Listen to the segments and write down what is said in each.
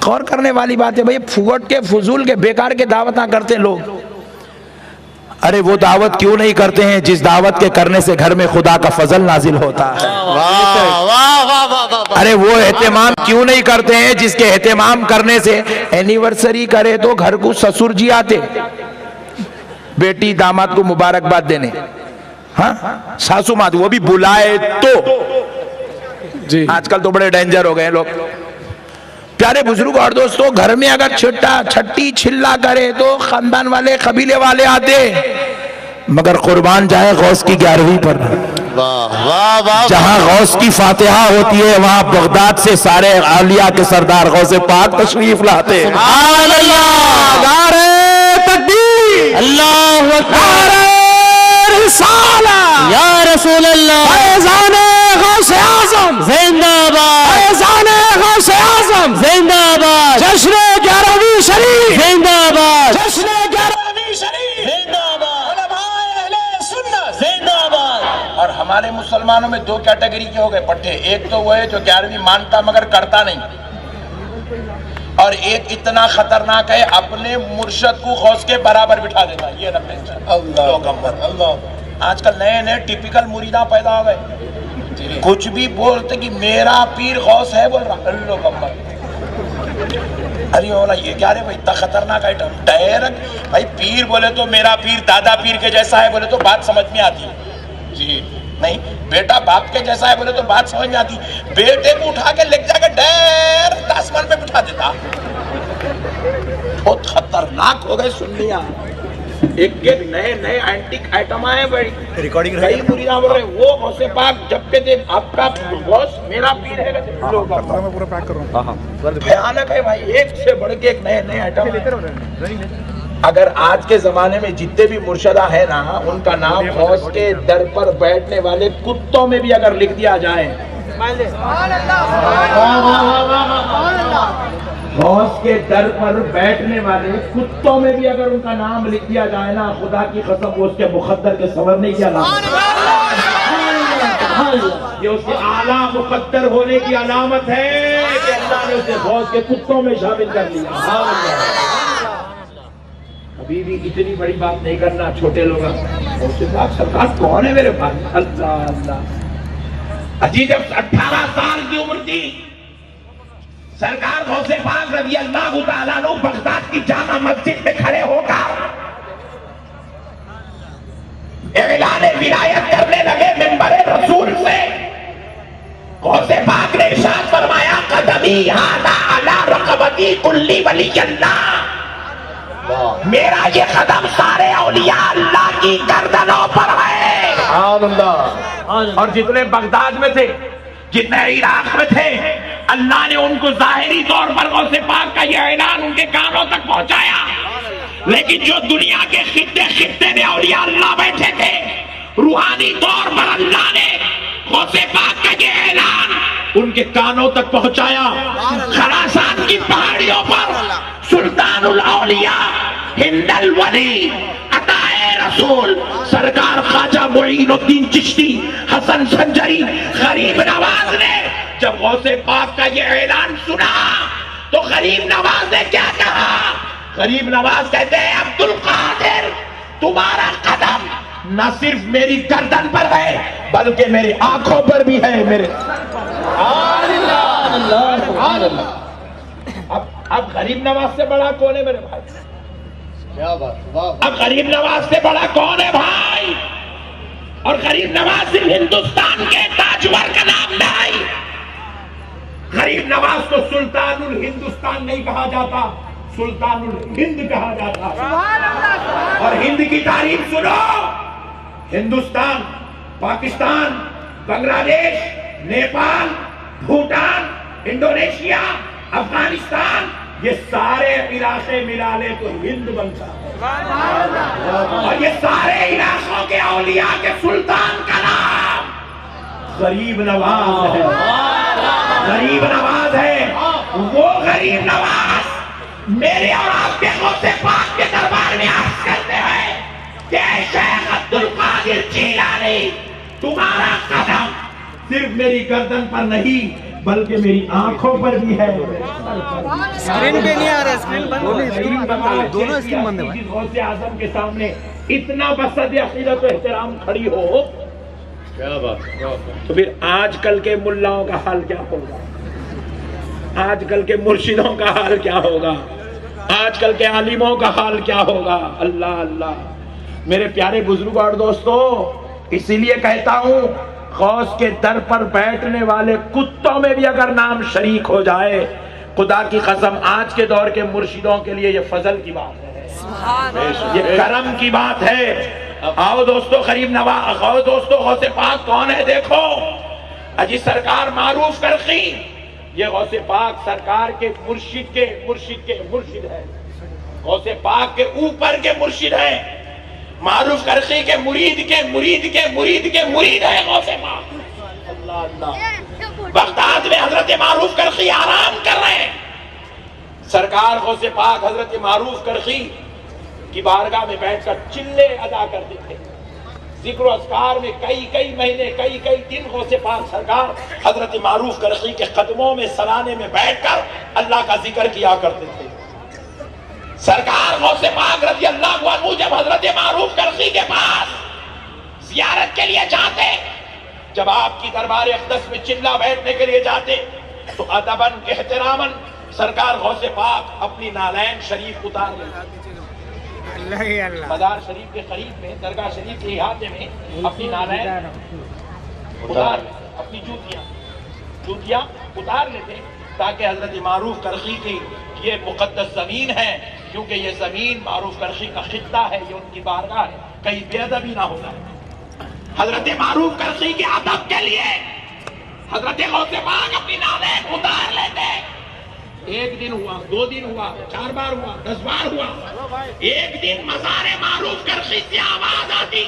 गौर करने वाली बात है भाई, फुगट के फजूल के बेकार के दावत करते लोग। अरे वो दावत क्यों नहीं करते हैं जिस दावत के करने से घर में खुदा का फजल नाजिल होता है। अरे वो एहतमाम क्यों नहीं करते हैं जिसके एहतमाम करने से एनिवर्सरी करे तो घर को ससुर जी आते, बेटी दामाद को मुबारकबाद देने, हाँ सासू माँ वो भी बुलाए तो जी। आजकल तो बड़े डेंजर हो गए लोग। प्यारे बुजुर्ग और दोस्तों, घर में अगर छट्टी छिल्ला करे तो खानदान वाले कबीले वाले आते, मगर कुर्बान जाए गौस की 11वीं पर। जहां गौस की फातिहा होती है वहां बगदाद से सारे आलिया के सरदार गौसे पाक तशरीफ लाते। या रसूल अल्लाह, गौसे आज़म जिंदाबाद, गौसे आज़म जिंदाबाद, जश्न 11वीं शरीफ जिंदाबाद, जश्न 11वीं शरीफ जिंदाबाद, उलमाए अहले सुन्नत जिंदाबाद। और हमारे मुसलमानों में दो कैटेगरी के हो गए पट्टे, एक तो वो है जो 11वीं मानता मगर करता नहीं, और एक इतना खतरनाक है अपने मुर्शद को गौस के बराबर बिठा देता। ये ना अल्लाह, आजकल नए नए टिपिकल मुरीदा पैदा हो गए, कुछ भी बोलते कि मेरा पीर गौस है बोल रहा। अरे बोला ये क्या रे भाई, इतना खतरनाक आइटम। डायरेक्ट भाई पीर बोले तो मेरा पीर दादा पीर के जैसा है बोले तो बात समझ में आती है जी, नहीं बेटा बाप के जैसा है बोले तो बात समझ में आती। बेटे को उठा के लेके जाके डायरेक्ट आसमान पे बिठा देता। बहुत खतरनाक हो गए सुन्निया, एक एक नए नए एंटीक आइटम आए भाई। रिकॉर्डिंग कई मुरीदा बोल रहे वो गौसे पाक जब पे दे आपका बॉस मेरा पीर है। मैं पूरा पैक कर रहा हूं, भयानक है भाई, एक से बढ़ के एक नए नए आइटम। अगर आज के जमाने में जितने भी मुर्शदा है ना, उनका नाम गौस के दर पर बैठने वाले कुत्तों में भी अगर लिख दिया जाए, गौस के दर पर बैठने वाले कुत्तों में भी अगर उनका नाम लिख दिया जाए ना, खुदा की कसम वो उसके मुकद्दर के संवरने की अलामत, ये उसके आला मुकद्दर होने की अलामत है कि अल्लाह ने उसे गौस के कुत्तों में शामिल कर लिया। अभी भी इतनी बड़ी बात नहीं करना छोटे लोग। सरकार कौन है मेरे भाई, अल्लाह अल्लाह। अजी जब 18 साल की उम्र थी, सरकार गौसे पाक रज़ी अल्लाह तआला अन्हु बगदाद की जामा मस्जिद में खड़े होकर ऐलान विलायत करने लगे मिंबर रसूल से। गौसे पाक ने इरशाद फरमाया, कदमी हादा अला रक़बती कुल्ली वली अल्लाह, मेरा ये कदम सारे औलिया अल्लाह की गर्दनों पर है। और जितने बगदाद में थे, जितने इराक में थे, अल्लाह ने उनको जाहिरी तौर पर गौसे पाक का यह ऐलान उनके कानों तक पहुंचाया, लेकिन जो दुनिया के खित्ते खित्ते में औलिया अल्लाह बैठे थे, रूहानी तौर पर अल्लाह ने गौसे पाक का यह ऐलान उनके कानों तक पहुंचाया। खरासान की पहाड़ियों पर सुल्तानुल औलिया हिंदल वली अताए रसूल सरकार ख्वाजा मुईनुद्दीन चिश्ती हसन संजरी गरीब नवाज ने जब गौसे पाक का ये ऐलान सुना तो गरीब नवाज ने क्या कहा? गरीब नवाज कहते हैं, अब्दुल कादिर तुम्हारा कदम न सिर्फ मेरी गर्दन पर है बल्कि मेरी आंखों पर भी है। मेरे अब गरीब नवाज से बड़ा कौन है मेरे भाई? क्या बात, अब गरीब नवाज से बड़ा कौन है भाई? और गरीब नवाज सिर्फ हिंदुस्तान के ताजवर का नाम नहीं, गरीब नवाज को सुल्तानुल हिंदुस्तान नहीं कहा जाता, सुल्तानुल हिंद कहा जाता। और हिंद की तारीफ सुनो, हिंदुस्तान, पाकिस्तान, बांग्लादेश, नेपाल, भूटान, इंडोनेशिया, अफगानिस्तान, ये सारे इलाके मिला ले तो हिंद बनता है। और ये सारे इलाकों के औलिया के सुल्तान का नाम गरीब नवाज है। गरीब नवाज है वो गरीब नवाज मेरे और आपके गौसे पाक के दरबार में अर्ज करते हैं कि शेख अब्दुल कादिर जिलानी तुम्हारा कदम सिर्फ मेरी गर्दन पर नहीं बल्कि मेरी आंखों पर भी है। स्क्रीन पे नहीं आ रहा, स्क्रीन बंद हो गई, स्क्रीन बंद हो गई, दोनों स्क्रीन बंद है। गौसे आजम के सामने इतना बसद अकीदत व एहतराम खड़ी हो, क्या बात, तो फिर आजकल के मुल्लाओं का हाल क्या होगा? आजकल के मुर्शिदों का हाल क्या होगा? आजकल के आलिमों का हाल क्या होगा? अल्लाह अल्लाह। मेरे प्यारे बुजुर्ग और दोस्तों, इसीलिए कहता हूं, गौस के दर पर बैठने वाले कुत्तों में भी अगर नाम शरीक हो जाए, खुदा की कसम आज के दौर के मुर्शिदों के लिए ये फजल की बात है, ये करम की बात है। आओ दोस्तों, करीब नवा, आओ दोस्तों, गौसे पाक कौन है देखो। अजी सरकार मारूफ करखी, ये गौसे पाक सरकार के मुर्शिद है। गौसे पाक के ऊपर के मुर्शिद है, मारूफ करखी के मुरीद है गौसे पाक। अल्लाह अल्लाह। बगदाद में हजरत मारूफ करखी आराम कर रहे हैं। सरकार गौसे पाक हजरत मारूफ करखी की बारगाह में बैठकर चिल्ले अदा करते थे। जिक्र अस्कार में कई महीने कई दिन गौसे पाक सरकार हजरत मारूफ करखी के कदमों में सलाने में बैठकर अल्लाह का जिक्र किया करते थे। सरकार गौसे पाक रज़ी अल्लाहु अन्हु जब हजरत मारूफ करखी के पास जियारत के लिए जाते, जब आपकी दरबार अक़दस में चिल्ला बैठने के लिए जाते, तो अदबन एहतरामन सरकार गौसे पाक अपनी नालैन शरीफ उतार लेते। मजार शरीफ के करीब में, दरगाह शरीफ के इहाते में अपनी नालैन उतार, अपनी जूतियां उतार लेते, ताकि हजरत मारूफ करखी की ये मुकद्दस जमीन है, क्योंकि ये जमीन मारूफ करखी का खित्ता है, ये उनकी बारगाह है, कहीं बेअदबी ना होगा। हजरत मारूफ करखी के अदब के लिए हजरत गौसे पाक अपनी नालैन उतार लेते। एक दिन हुआ, 2 दिन हुआ, 4 बार हुआ, 10 बार हुआ। एक दिन मज़ारे मारूफ करखी से आवाज आती,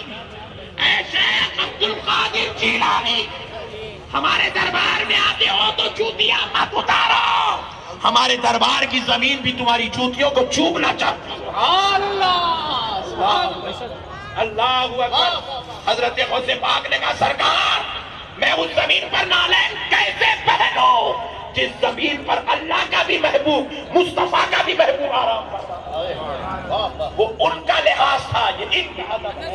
ऐ शेख अब्दुल कादिर जिलानी, हमारे दरबार में आते हो तो जूतियां मत उतारो, हमारे दरबार की जमीन भी तुम्हारी जूतियों को चूमना चाहती है। अल्लाह अकबर। हजरत गौसे पाक ने कहा, सरकार मैं उस जमीन पर नालैन कैसे पहनूं जिस जमीन पर अल्लाह का भी महबूब, मुस्तफा का भी महबूब आराम करता। वो उनका लिहाज था, ये इनका अदब है।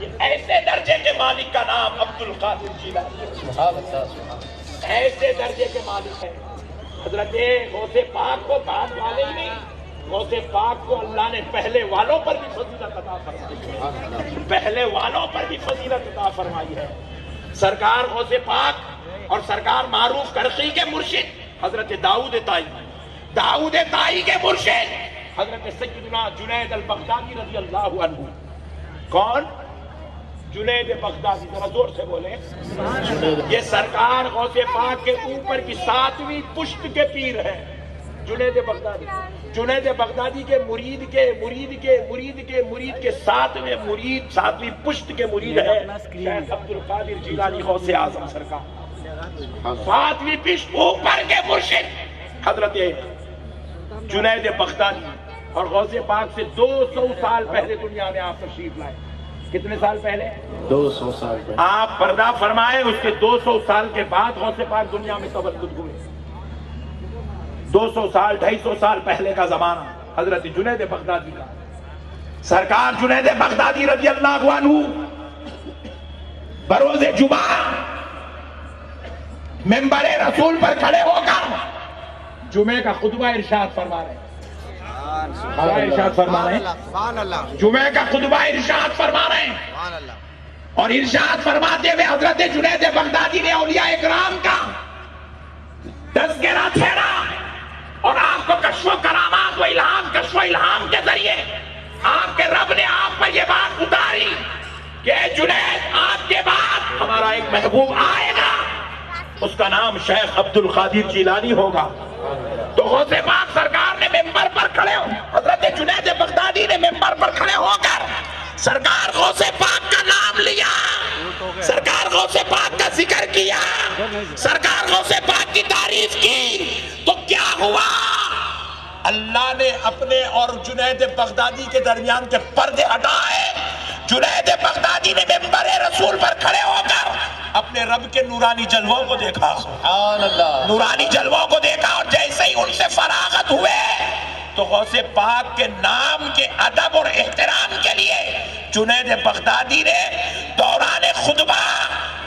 ये ऐसे दर्जे के मालिक का नाम अब्दुल कादिर जिलानी, ऐसे दर्जे के मालिक है। हजरत गौसे पाक को बाद वाले ही नहीं, गौसे पाक को अल्लाह ने पहले वालों पर भी फजीलत अता फरमाई, पहले वालों पर भी फजीलत अता फरमाई है। सरकार गौसे पाक और सरकार मारूफ करखी के मुर्शिद हजरत दाऊद ताई के मुर्शिद हजरत सैयदना जुनैद अल बगदादी रज़ी अल्लाहु अन्हु। कौन? जुनैद बगदादी, जरा जोर से बोले। ये सरकार गौसे पाक के ऊपर की 7वीं पुश्त के पीर है जुनैद बगदादी। जुनैद बगदादी के मुरीद के 7वें मुरीद, 7वीं पुश्त के मुरीद है शेख अब्दुल कादिर जिलानी गौसे आजम सरकार। 7वीं पुश्त ऊपर के मुर्शिद हजरत जुनैद बगदादी, और गौसे पाक से 200 साल पहले दुनिया में आप तशरीफ लाए। कितने साल पहले? 200 साल पहले। आप पर्दा फरमाए, उसके 200 साल के बाद गौसे पाक दुनिया में तवल्लुद हुए। 200 साल 250 साल पहले का जमाना हजरत जुनैद बगदादी का। सरकार जुनैद बगदादी रज़ी अल्लाहु अन्हु बरोज़े जुमा मिंबर रसूल पर खड़े होकर जुमे का खुतबा इरशाद फरमा रहे हैं। जुमे का खुतबा इरशाद फरमा रहे हैं, और इरशाद फरमाते हुए हजरत जुनैद बगदादी ने औलिया इकराम का तज़किरा छेड़ा, और आपको कश्फ करामात व इल्हाम के जरिए आपके रब ने आप पर यह बात उतारी कि जुनैद आपके बाद हमारा एक महबूब आएगा, उसका नाम शेख अब्दुल कादिर जिलानी होगा। तो गौसे पाक सरकार ने मिंबर पर खड़े हो, हजरत जुनैद बगदादी ने मिंबर पर खड़े होकर सरकार गौसे पाक का नाम लिया, सरकार गौसे पाक का जिक्र किया, सरकार गौसे पाक की तारीफ की। तो क्या हुआ? अल्लाह ने अपने और जुनैद बगदादी के दरमियान के पर्दे हटाए। जुनैद बगदादी ने मिंबर रसूल पर खड़े होकर अपने अपने रब के नूरानी जलवों को देखा, नूरानी जलवों को देखा, और जैसे ही उनसे फरागत हुए तो गौसे पाक के नाम के अदब और एहतराम के लिए जुनैद बगदादी ने दौरान खुतबा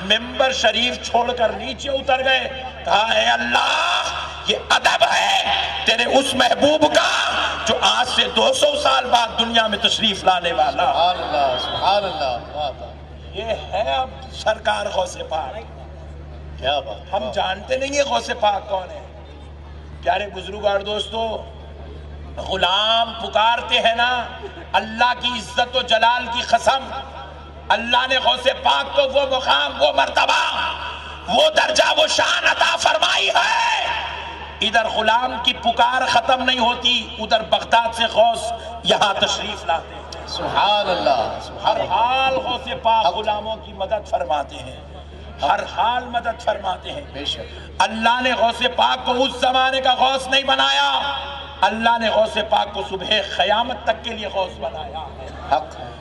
मिंबर शरीफ छोड़कर नीचे उतर गए। कहा है अल्लाह, ये अदब है तेरे उस महबूब का जो आज से 200 साल बाद दुनिया में तशरीफ लाने वाला। ये है अब सरकार गौसे पाक। क्या बात, हम जानते नहीं है गौसे पाक कौन है। प्यारे बुजुर्ग और दोस्तों, गुलाम पुकारते हैं ना, अल्लाह की इज्जत और जलाल की कसम, अल्लाह ने गौसे पाक को वो मुकाम, वो मर्तबा, वो दर्जा, वो शान अता फरमाई है। इधर गुलाम की पुकार खत्म नहीं होती, उधर बगदाद से गौस यहाँ तशरीफ लाते हैं। सुभान अल्लाह। हर हाल गौसे पाक गुलामों की मदद फरमाते हैं, हर हाल मदद फरमाते हैं। बेशक अल्लाह ने गौसे पाक को उस जमाने का गौस नहीं बनाया, अल्लाह ने गौसे पाक को सुबह क़यामत तक के लिए गौस बनाया है।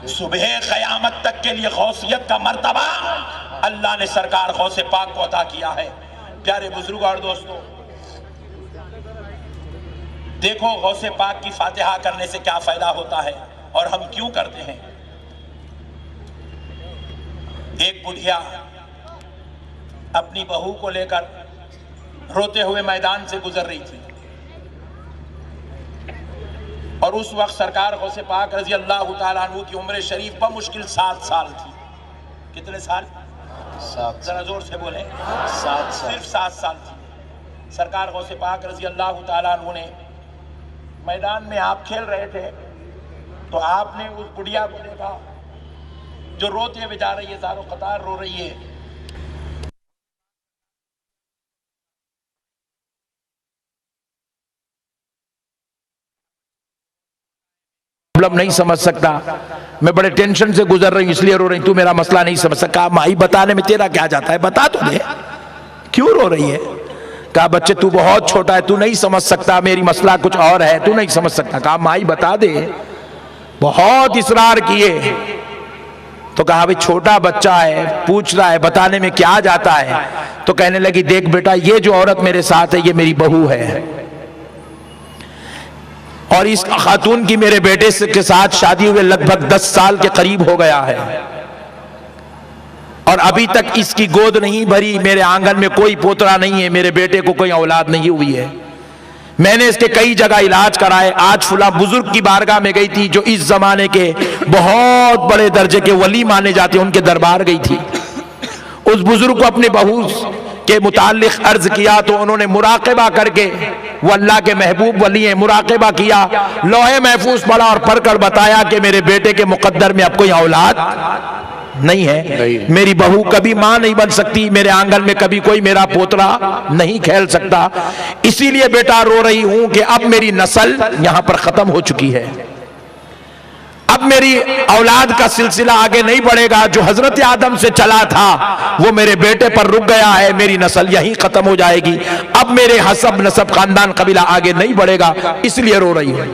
सुबह क़यामत तक के लिए गौसियत का मर्तबा अल्लाह ने सरकार गौसे पाक को अता किया है। प्यारे बुजुर्ग और दोस्तों, देखो गौसे पाक की फातिहा करने से क्या फायदा होता है और हम क्यों करते हैं। एक बुढ़िया अपनी बहू को लेकर रोते हुए मैदान से गुजर रही थी, और उस वक्त सरकार गौसे पाक रजी अल्लाह तआला अन्हु की उम्र शरीफ बमुश्किल 7 साल थी। कितने साल? 7। जरा जोर से बोले। 7 साल। सिर्फ 7 साल थी। सरकार गौसे पाक रजी अल्लाह तआला अन्हु ने मैदान में आप खेल रहे थे तो आपने उस बुढ़िया को देखा जो रोते हुए जा रही है, ज़ारो कतार रो रही है। प्रॉब्लम नहीं समझ सकता, मैं बड़े टेंशन से गुजर रही हूं इसलिए रो रही, तू मेरा मसला नहीं समझ सका। माई बताने में तेरा क्या जाता है, बता तो दे क्यों रो रही है। कहा बच्चे तू बहुत छोटा है, तू नहीं समझ सकता, मेरी मसला कुछ और है, तू नहीं समझ सकता। कहा माई बता दे। बहुत इसरार किए तो कहा भाई छोटा बच्चा है, पूछ रहा है, बताने में क्या जाता है। तो कहने लगी देख बेटा, ये जो औरत मेरे साथ है ये मेरी बहू है, और इस खातून की मेरे बेटे के साथ शादी हुए लगभग 10 साल के करीब हो गया है, और अभी तक इसकी गोद नहीं भरी, मेरे आंगन में कोई पोतरा नहीं है, मेरे बेटे को कोई औलाद नहीं हुई है। मैंने इसके कई जगह इलाज कराए। आज फुला बुजुर्ग की बारगाह में गई थी जो इस जमाने के बहुत बड़े दर्जे के वली माने जाते, उनके दरबार गई थी। उस बुजुर्ग को अपने बहू के मुतालिक अर्ज किया तो उन्होंने मुराक़बा करके, वो अल्लाह के महबूब वली हैं, मुराक़बा किया, लौहे महफूज पढ़ा और पढ़कर बताया कि मेरे बेटे के मुकद्दर में अब कोई औलाद नहीं है, मेरी बहू कभी मां नहीं बन सकती, मेरे आंगन में कभी कोई मेरा पोतरा नहीं खेल सकता, इसीलिए बेटा रो रही हूं कि अब मेरी नस्ल यहां पर खत्म हो चुकी है, अब मेरी औलाद का सिलसिला आगे नहीं बढ़ेगा, जो हजरत आदम से चला था वो मेरे बेटे पर रुक गया है, मेरी नस्ल यहीं खत्म हो जाएगी, अब मेरे हसब नसब खानदान कबीला आगे नहीं बढ़ेगा, इसलिए रो रही हूं।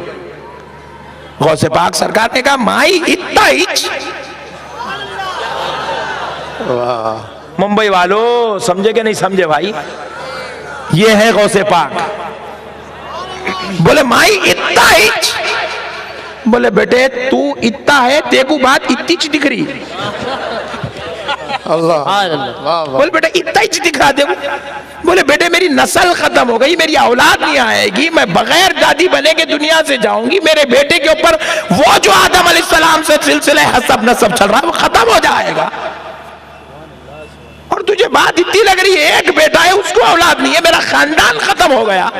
गौसे पाक सरकार ने कहा माई इतना हिच। मुंबई वालों समझे कि नहीं समझे भाई, ये है गौसे पाक। बोले माई इतना हिच। बोले बेटे तू इतना है, तेको बात इतनी ची दिख रही। अल्लाह। बोले बेटा इतना ही दिख रहा देखो। बोले बेटे मेरी नस्ल खत्म हो गई, मेरी औलाद नहीं आएगी, मैं बगैर दादी बने के दुनिया से जाऊंगी, मेरे बेटे के ऊपर वो जो आदम अलैहिस्सलाम से सिलसिले हसब नसब चल रहा है वो खत्म हो जाएगा, और तुझे बात इतनी लग रही है एक बेटा है उसको औलाद नहीं है, मेरा खानदान खत्म हो गया।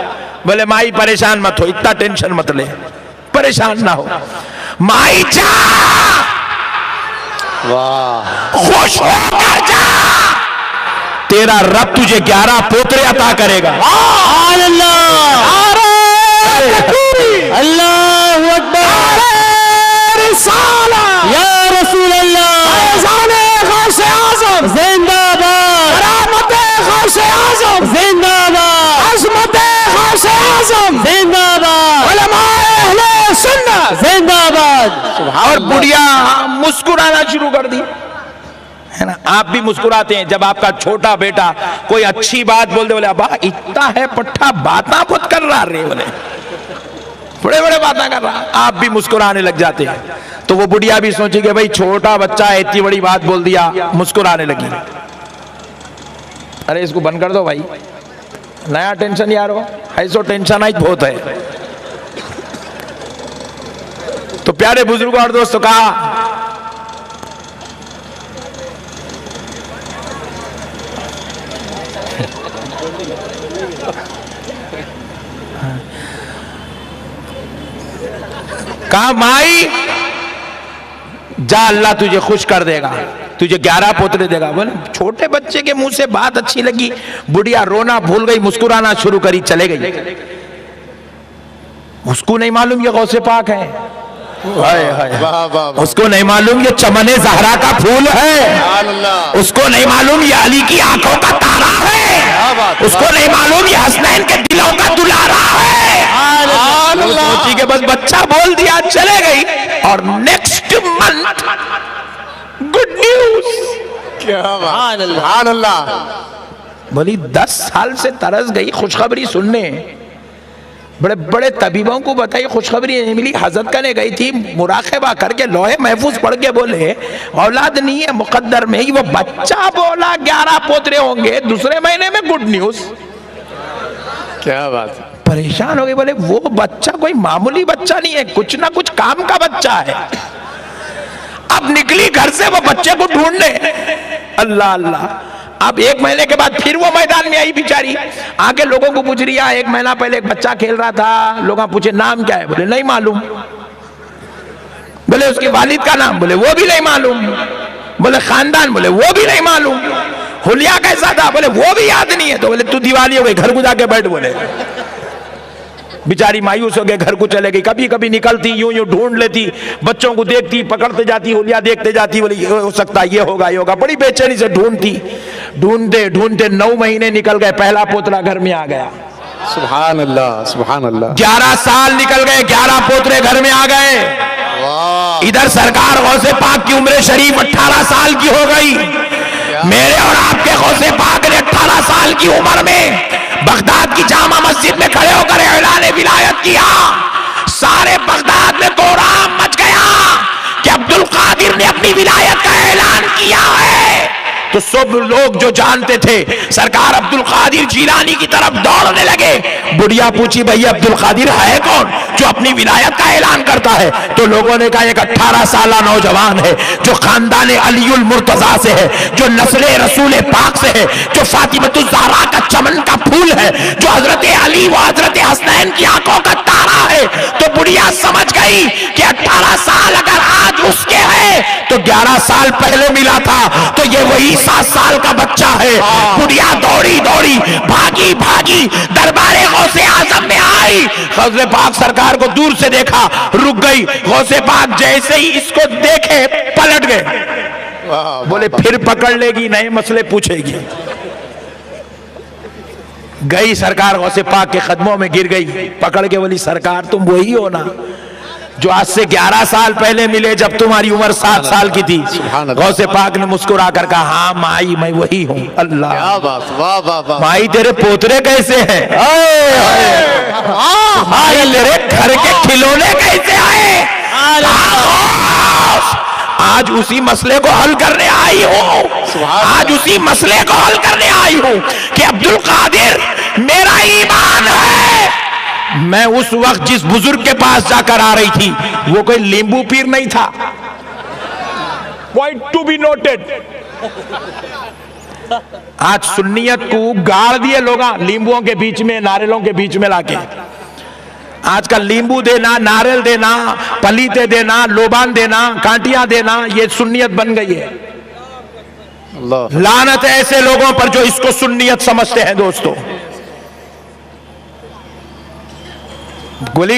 बोले माई परेशान मत हो, इतना टेंशन मत ले, परेशान ना हो। माई जा, वाह, खुश होकर जा, तेरा रब तुझे 11 पोतरे अता करेगा। अल्लाहू अकबर, या रसूल अल्लाह, गौसे आज़म जिंदाबाद, गौसे आज़म जिंदाबाद, अज़मत गौसे आज़म जिंदाबाद, उलमाए अहले सुन्नत जिंदाबाद। और बुढ़िया मुस्कुराना शुरू कर दी। है ना। आप भी मुस्कुराते हैं जब आपका छोटा बेटा कोई अच्छी बात बोल दे, बोले अबा इतना है पट्टा, बाता बहुत कर रहा रे, बोले बड़े बड़े बातें कर रहा, आप भी मुस्कुराने लग जाते हैं। तो वो बुढ़िया भी सोची कि भाई छोटा बच्चा है, इतनी बड़ी बात बोल दिया, मुस्कुराने लगी। अरे इसको बंद कर दो भाई, नया टेंशन यार हो, ऐसो टेंशन आज बहुत है। तो प्यारे बुजुर्गों और दोस्तों, कहा माई जा, अल्लाह तुझे खुश कर देगा, तुझे 11 पोतरे देगा। बोले छोटे बच्चे के मुंह से बात अच्छी लगी, बुढ़िया रोना भूल गई, मुस्कुराना शुरू करी, चले गई। उसको नहीं मालूम ये गौसे पाक है, हाय हाय, उसको नहीं मालूम ये चमने ज़हरा का फूल है, उसको नहीं मालूम ये अली की आंखों का तारा है, उसको नहीं मालूम ये हसनैन के दिलों का दुलारा है। सोची के बस बच्चा बोल दिया, चले गई। और नेक्स्ट मंथ गुड न्यूज, सुभान अल्लाह। बोली 10 साल से तरस गई खुशखबरी सुनने, बड़े बड़े तबीबों को बताई, खुशखबरी नहीं मिली। हजरत करने गई थी, मुराकबा करके लोहे महफूज पढ़ के बोले औलाद नहीं है मुकद्दर में ही। वो बच्चा बोला 11 पोतरे होंगे, दूसरे महीने में गुड न्यूज। क्या बात है, परेशान हो गए। बोले वो बच्चा कोई मामूली बच्चा नहीं है, कुछ ना कुछ काम का बच्चा है। अब निकली घर से वो बच्चे को ढूंढने, अल्लाह अल्लाह। अब 1 महीने के बाद फिर वो मैदान में आई बेचारी, आके लोगों को पूछ रही है, 1 महीना पहले एक बच्चा खेल रहा था, लोग पूछे नाम क्या है, बोले नहीं मालूम। बोले उसके वालिद का नाम, बोले वो भी नहीं मालूम। बोले खानदान, बोले वो भी नहीं मालूम। हुलिया कैसा था, बोले वो भी याद नहीं है। तो बोले तू दिवाली हो गई, घर को जाके बैठ। बोले बेचारी मायूस हो गए, घर को चले गई। कभी कभी निकलती, यूं यूं ढूंढ लेती, बच्चों को देखती, पकड़ते जाती, हुलिया देखते जाती, बोली ये हो सकता है, ये होगा, ये होगा। बड़ी बेचैनी से ढूंढती, ढूंढते ढूंढते 9 महीने निकल गए, पहला पोतरा घर में आ गया। सुभान अल्लाह, सुभान अल्लाह। 11 साल निकल गए, 11 पोतरे घर में आ गए। इधर सरकार गौसे पाक की उम्र शरीफ 18 साल की हो गई। मेरे और आपके गौसे पाक ने 18 साल की उम्र में बगदाद की जामा मस्जिद में खड़े होकर ऐलान विलायत किया। सारे बगदाद में कोहराम मच गया कि अब्दुल कादिर ने अपनी विलायत का ऐलान किया है। तो सब लोग जो जानते थे सरकार अब्दुल कादिर जीलानी की तरफ दौड़ने लगे। बुढ़िया पूछी भैया अब्दुल कादिर है कौन जो अपनी विलायत का ऐलान करता है? तो लोगों ने कहा एक 18 साल नौजवान है जो खानदान अलीउल मुर्तजा से है, जो नस्ल रसूल पाक से है, जो फातिमतुज ज़हरा का चमन का फूल है, जो हजरत अली व हजरत हसनैन की आंखों का तारा है। तो बुढ़िया समझ गई कि 18 साल अगर आज उसके है तो 11 साल पहले मिला था, तो ये वही 7 साल का बच्चा है। बुढ़िया दौड़ी दौड़ी भागी भागी दरबारे गौसे आजम में आई। गौसे पाक सरकार को दूर से देखा, रुक गई। गौसे पाक जैसे ही इसको देखे पलट गए। बोले फिर पकड़ लेगी, नए मसले पूछेगी। गई सरकार गौसे पाक के कदमों में गिर गई, पकड़ के बोली सरकार तुम वही हो ना जो आज से 11 साल पहले मिले जब तुम्हारी उम्र 7 साल की थी? गौसे पाक ने मुस्कुरा कर कहा हाँ माई मैं वही हूँ। अल्लाह, क्या बात, वाह वाह वाह। माई तेरे पोतरे कैसे हैं? माई तेरे घर के खिलौने कैसे आए? आज उसी मसले को हल करने आई हूँ, आज उसी मसले को हल करने आई हूँ कि अब्दुल कादिर मेरा ईमान है। मैं उस वक्त जिस बुजुर्ग के पास जाकर आ रही थी वो कोई लींबू पीर नहीं था। Point to be noted. आज सुन्नियत को गाड़ दिए लोग लींबुओं के बीच में, नारियलों के बीच में लाके। आजकल लींबू देना, नारियल देना, पलीते देना, लोबान देना, कांटियां देना, ये सुन्नियत बन गई है। लानत है ऐसे लोगों पर जो इसको सुन्नियत समझते हैं। दोस्तों बोली,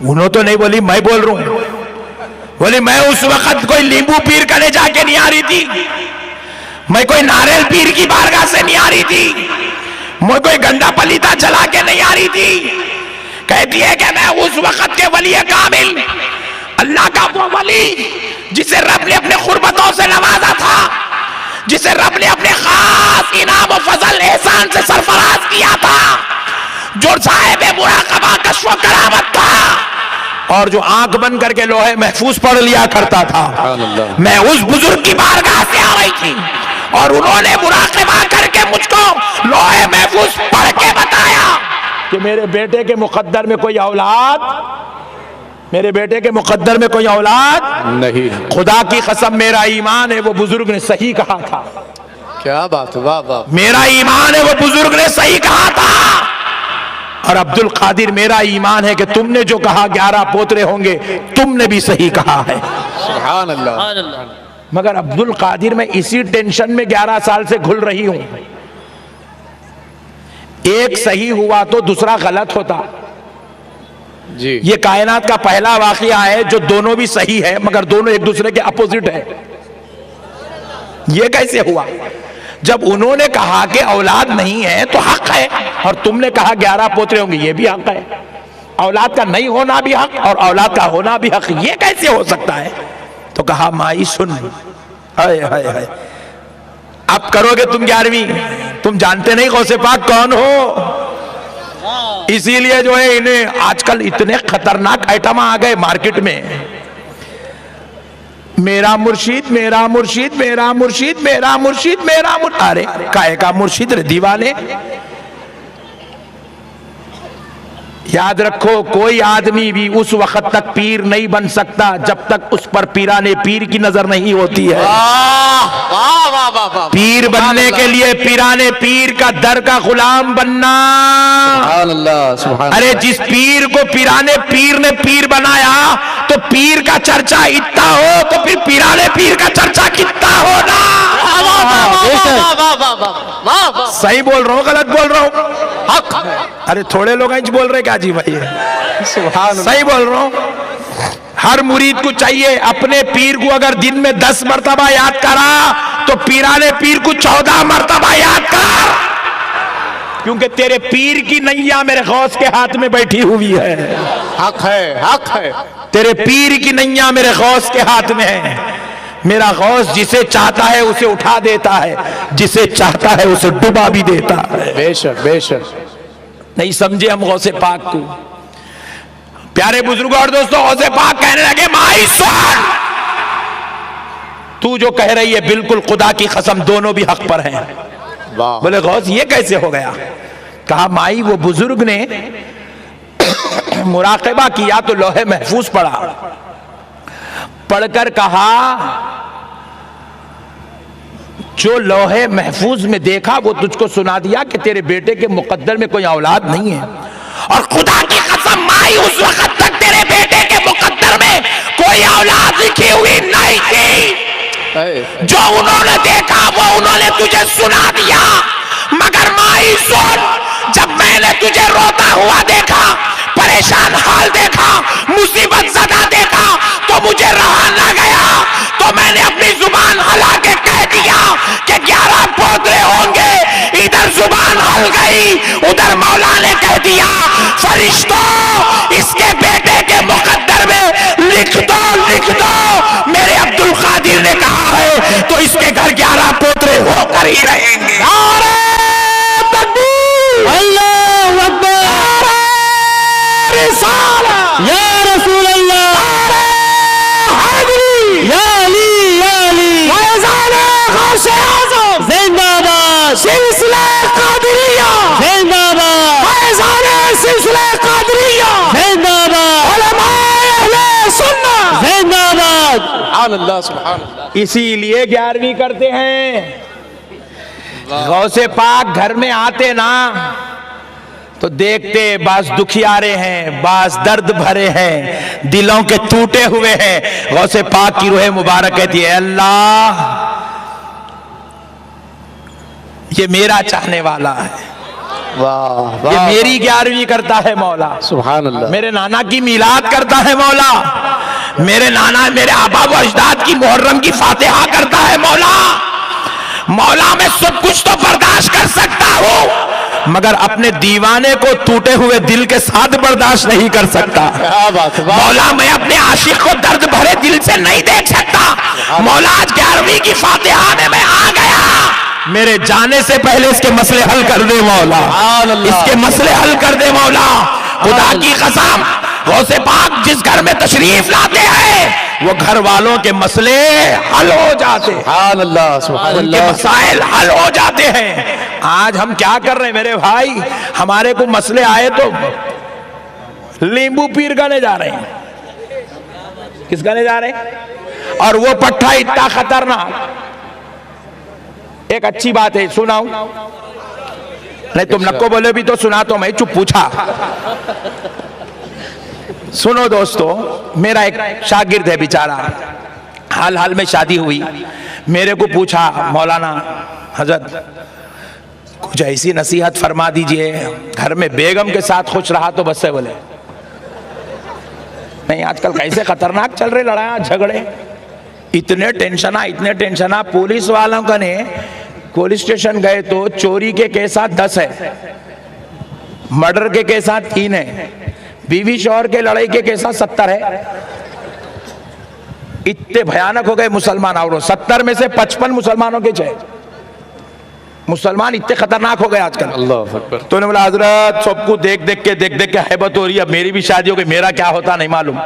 उन्होंने तो नहीं बोली, मैं बोल रहा हूं। बोली मैं उस वक्त कोई लींबू पीर करने जाके नहीं आ रही थी, मैं कोई नारियल पीर की बारगाह से नहीं आ रही थी, मैं कोई गंदा पलीता चला के नहीं आ रही थी। कहती है कि मैं उस वक्त के वली कामिल, अल्लाह का वो वली जिसे रब ने अपने खुरबतों से नवाजा था, जिसे रब ने अपने खास इनाम और फजल एहसान से सरफराज किया था, जो साहिब मुराकबा कश्फ व करामत था और जो आंख बंद करके लोहे महफूज पढ़ लिया करता था। मैं उस बुजुर्ग की बारगाह से आ रही थी और उन्होंने मुराकबा करके मुझको लोहे महफूज पढ़ के बताया कि मेरे बेटे के मुकद्दर में कोई औलाद, मेरे बेटे के मुकद्दर में कोई औलाद नहीं। खुदा की कसम मेरा ईमान है वो बुजुर्ग ने सही कहा था। क्या बात है, वाह वाह। मेरा ईमान है वो बुजुर्ग ने सही कहा था। और अब्दुल कादिर मेरा ईमान है कि तुमने जो कहा 11 पोतरे होंगे, तुमने भी सही कहा है। सुभान अल्लाह। मगर अब्दुल कादिर मैं इसी टेंशन में 11 साल से घुल रही हूं। एक सही हुआ तो दूसरा गलत होता। जी। ये कायनात का पहला वाकया है जो दोनों भी सही है मगर दोनों एक दूसरे के अपोजिट है। ये कैसे हुआ? जब उन्होंने कहा कि औलाद नहीं है तो हक है, और तुमने कहा 11 पोतरे होंगे, ये भी हक है। औलाद का नहीं होना भी हक और औलाद का होना भी हक, ये कैसे हो सकता है? तो कहा माई सुन, हाय हाय हाय, अब करोगे तुम 11वीं, तुम जानते नहीं गौसे पाक कौन हो। इसीलिए जो है इन्हें आजकल इतने खतरनाक आइटम आ गए मार्केट में, मेरा मुर्शिद मेरा मुर्शिद मेरा मुर्शिद मेरा मुर्शिद मेरा मुर्शिद। अरे काहे का मुर्शिद रे दीवाने। याद रखो कोई आदमी भी उस वक्त तक पीर नहीं बन सकता जब तक उस पर पीराने पीर की नजर नहीं होती है। पीर बनने के लिए पीराने पीर का दर का गुलाम बनना। सुभान अल्लाह, सुभान। अरे जिस पीर को पीराने पीर ने पीर बनाया तो पीर का चर्चा इतना हो तो फिर पीराने पीर का चर्चा कितना होना। सही बोल रहा हूँ गलत बोल रहा हूँ? अरे थोड़े लोग इंच बोल रहे क्या जी भाई? सुभान। सही बोल रहा हूँ। हर मुरीद को चाहिए अपने पीर को अगर दिन में 10 मर्तबा याद करा तो पीराने पीर को 14 मर्तबा याद कर, क्योंकि तेरे पीर की नैया मेरे गौस के हाथ में बैठी हुई है। हक है, हक है। तेरे पीर की नैया मेरे गौस के हाथ में है। मेरा गौस जिसे चाहता है उसे उठा देता है, जिसे चाहता है उसे डुबा भी देता है। बेशक बेशक। नहीं समझे हम गौसे पाक को? प्यारे बुजुर्गों और दोस्तों, गौसे पाक कहने लगे माई सुन, तू जो कह रही है बिल्कुल खुदा की कसम दोनों भी हक पर हैं। वाह। बोले गौस ये कैसे हो गया? कहा माई वो बुजुर्ग ने मुराकबा किया तो लोहे महफूज पढ़ा, पढ़कर कहा जो लोहे महफूज में देखा वो तुझको सुना दिया कि तेरे बेटे के मुकद्दर में कोई औलाद नहीं है। और खुदा की कसम माई उस वक्त तक तेरे बेटे के मुकद्दर में कोई औलाद लिखी हुई नहीं थी। जो उन्होंने देखा वो उन्होंने तुझे सुना दिया। मगर माई सुन, जब मैंने तुझे रोता हुआ देखा, परेशान हाल देखा, मुसीबत ज़दा देखा तो मुझे रहा ना गया, तो मैंने अपनी जुबान हला के कह दिया कि 11 पोतरे होंगे। इधर जुबान हल गई, उधर मौला ने कह दिया फरिश्तों इसके बेटे के मुकद्दर में लिख दो। मेरे अब्दुल कादिर ने कहा है तो इसके घर 11 पोतरे होकर ही रहेंगे। नारे तकबीर, अल्लाहू अकबर, या रसूल अल्लाह, या अली, या अली, गौसे आज़म जिंदाबाद, सिलसिला कादिरिया जिंदाबाद, सिलसिला कादिरिया जिंदाबाद, उलमाए अहले सुन्नत जिंदाबाद। सुभान अल्लाह, सुभान अल्लाह। इसीलिए 11वीं करते हैं। गौसे पाक घर में आते ना तो देखते बास दुखियारे हैं, बास दर्द भरे हैं, दिलों के टूटे हुए हैं। गौसे पाक की रूह मुबारक कहती है अल्लाह ये मेरा चाहने वाला है, वाह वाह। ये मेरी 11वीं करता है मौला। सुभान अल्लाह। मेरे नाना की मीलाद करता है मौला, मेरे नाना मेरे आबा व अजदाद की मुहर्रम की फातिहा करता है मौला। मौला मैं सब कुछ तो बर्दाश्त कर सकता हूँ मगर अपने दीवाने को टूटे हुए दिल के साथ बर्दाश्त नहीं कर सकता। क्या बात है, वाह। मौला मैं अपने आशिक को दर्द भरे दिल से नहीं देख सकता। मौला आज 11वीं की फातिहा में मैं आ गया, मेरे जाने से पहले इसके मसले हल कर दे मौला, इसके मसले हल कर दे मौला। खुदा की कसम, गौसे पाक जिस घर में तशरीफ लाते हैं वो घर वालों के मसले हल हो जाते हैं, सुभान अल्लाह, सुभान उनके अल्लाह। मसाइल हल हो जाते हैं। आज हम क्या कर रहे हैं मेरे भाई, हमारे को मसले आए तो नींबू पीर गाने जा रहे हैं। किस गाने जा रहे हैं? और वो पट्टा इतना खतरनाक। एक अच्छी बात है, सुनाऊं? नहीं तुम नक्को बोले भी तो सुना, तो मैं चुप पूछा। सुनो दोस्तों, मेरा एक शागिर्द है बेचारा, हाल हाल में शादी हुई, मेरे को पूछा मौलाना हजरत कुछ ऐसी नसीहत फरमा दीजिए, घर में बेगम के साथ खुश रहा तो बस से। बोले नहीं, आजकल कैसे खतरनाक चल रहे लड़ाई झगड़े, इतने टेंशन। पुलिस वालों का ने पुलिस स्टेशन गए तो चोरी के केसात 10 है, मर्डर के केसात 3 है, बीवी शौहर के लड़ाई के केसात 70 है। इतने भयानक हो गए मुसलमान। और 70 में से 55 मुसलमानों के चाहे मुसलमान इतने खतरनाक हो गए आजकल। अल्लाह अकबर। तो ने बोला हजरत सबको देख देख के हैबत हो रही है, अब मेरी भी शादी हो गई, मेरा क्या होता नहीं मालूम,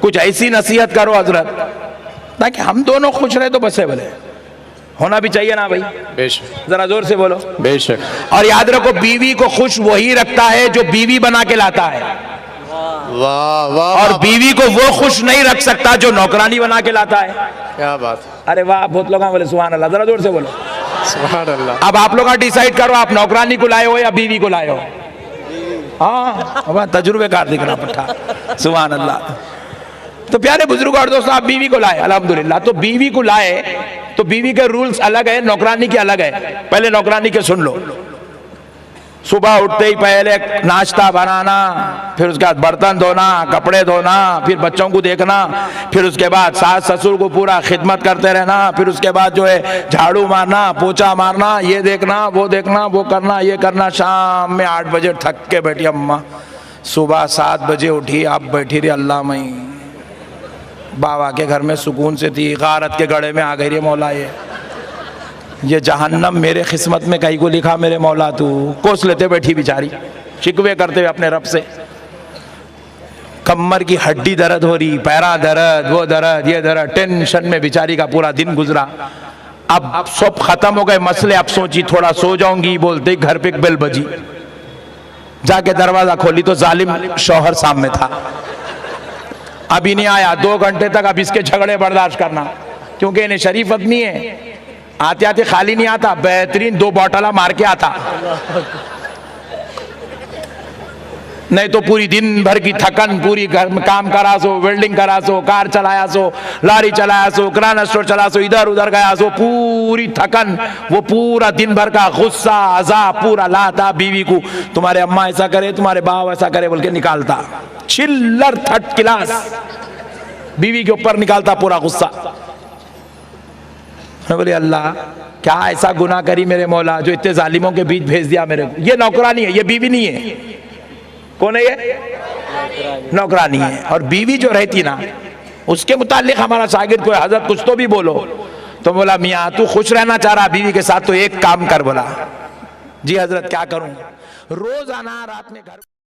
कुछ ऐसी नसीहत करो हजरत ताकि हम दोनों खुश रहे। तो बस है, बोले होना भी चाहिए ना भाई, बेशक, जरा जोर से बोलो। बेशक। और याद रखो, बीवी को खुश वही रखता है जो बीवी बना के लाता है, वाह वाह। और बीवी को वो खुश नहीं रख सकता जो नौकरानी बना के लाता है। क्या बात, अरे वाह, बहुत लोग बोले सुभान अल्लाह, जरा जोर से बोलो। सुभान अल्लाह। अब आप लोग डिसाइड करो, आप नौकरानी को लाए हो या बीवी को लाए हो। हाँ, अब तजुर्बेकार दिख रहा पट्टा, सुभान अल्लाह। तो प्यारे बुजुर्ग और दोस्तों, आप बीवी को लाए अल्हम्दुलिल्लाह। तो बीवी को लाए तो बीवी के रूल्स अलग है, नौकरानी के अलग है। पहले नौकरानी के सुन लो। सुबह उठते ही पहले नाश्ता बनाना, फिर उसके बाद बर्तन धोना, कपड़े धोना, फिर बच्चों को देखना, फिर उसके बाद सास ससुर को पूरा खिदमत करते रहना, फिर उसके बाद जो है झाड़ू मारना, पोछा मारना, ये देखना, वो करना, ये करना। शाम में 8 बजे थक के बैठी अम्मा, सुबह 7 बजे उठी, अब बैठी रही अल्लाह मई, बाबा के घर में सुकून से थी, गारत के गड़े में आ गई रे मौला, ये जहन्नम मेरे किस्मत में कहीं को लिखा मेरे मौला, तू कोस लेते बैठी बेचारी, शिकवे करते हुए अपने रब से। कमर की हड्डी दर्द हो रही, पैरा दर्द, वो दर्द, ये दर्द, टेंशन में बेचारी का पूरा दिन गुजरा। अब सब खत्म हो गए मसले, अब सोची थोड़ा सो जाऊंगी, बोलते घर पे एक बेल बजी, जाके दरवाजा खोली तो जालिम शौहर सामने था, अभी नहीं आया। 2 घंटे तक अब इसके झगड़े बर्दाश्त करना, क्योंकि इन्हें शरीफ आदमी है, आते आते खाली नहीं आता, बेहतरीन 2 बॉटला मार के आता, नहीं तो पूरी दिन भर की थकन, पूरी घर में काम करा सो, वेल्डिंग करा सो, कार चलाया सो, लारी चलाया सो, किराना स्टोर चला सो, इधर उधर गया सो, पूरी थकन, वो पूरा दिन भर का गुस्सा अज़ाब पूरा लाता बीवी को। तुम्हारे अम्मा ऐसा करे, तुम्हारे बाप ऐसा करे बोल के निकालता, चिल्लर 3rd क्लास बीवी के ऊपर निकालता पूरा गुस्सा। मैं बोले अल्लाह क्या ऐसा गुनाह करी मेरे मौला जो इतने जालिमों के बीच भेज दिया मेरे को। ये नौकरानी है, ये बीवी नहीं है। कौन है ये? नौकरानी है। और बीवी जो रहती ना, उसके मुतालिक हमारा शागिर्द कोई हजरत कुछ तो भी बोलो, तो बोला मियाँ तू खुश रहना चाह रहा बीवी के साथ तो एक काम कर। बोला जी हजरत क्या करूं? रोजाना रात में घर